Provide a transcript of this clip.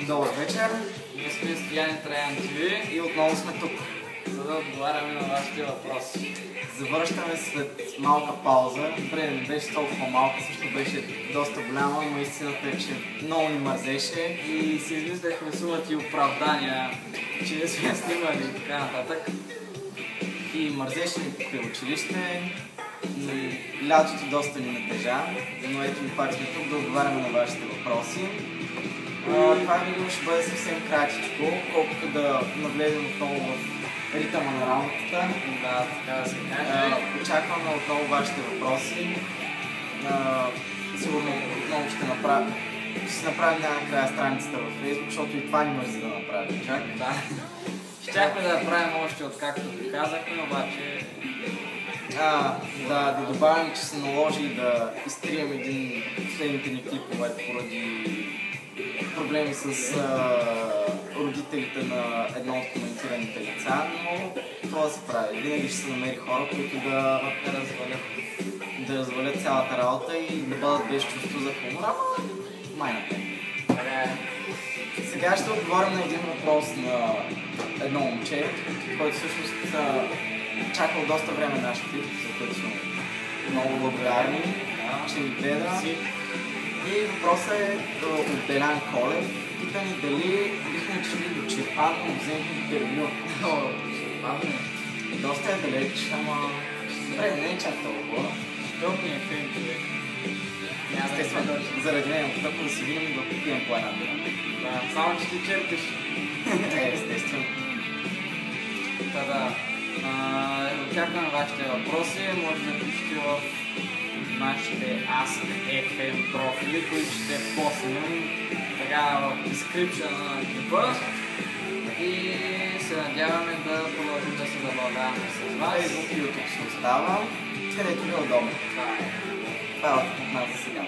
Добър вечер. Ние сме Стоян Траян ТВ И отново сме тук, за да отговаряме на вашите въпроси. завръщаме след малка пауза. Добре, не беше толкова малка, също беше доста голяма, но истината е, че много ни мързеше. И си измисляхме сумати оправдания, че не сме снимали и така нататък. И мързеше ни покрай училище. И лятото доста ни натежа, но ето ни пак сме тук да отговаряме на вашите въпроси. Това видео ще бъде съвсем кратичко, колкото да навлезем отново в ритъма на работата. Да, така да се каже. Очакваме отново вашите въпроси. Сигурно отново ще си направим най-накрая страницата във Facebook, защото и това ни мързи да направим. Чак. Да. Щяхме да направим още откакто ви казахме, обаче... Да добавим, че се наложи да изтрием един от последните ни клипове поради проблеми с родителите на едно от коментираните лица, но това да се прави. Винаги ще се намери хора, които да развалят цялата работа и да бъдат без чувство за хумора, майната. Сега ще отговорим на един въпрос на едно момче, който всъщност чакал доста време наш клип, за което сме много благодарни, че ни гледа. И въпросът е от Делян Колев. Пита ни дали бихме чули до Чирпан, но вземем интервю. Доста е далеч, ама... Добре, не е чак толкова. Защото ни е филм, човек. Естествено, заради мен, да се видим и да попием по една бира. Да, само че ти черпиш. Естествено. Да. Очакваме вашите въпроси, може да пишете в нашите Ask.fm профили, които ще постнем така в description на клипа и се надяваме да продължим да се забавляваме с вас. Facebook и YouTube се остава, където ви е удобно. Това е. Това е от нас за сега.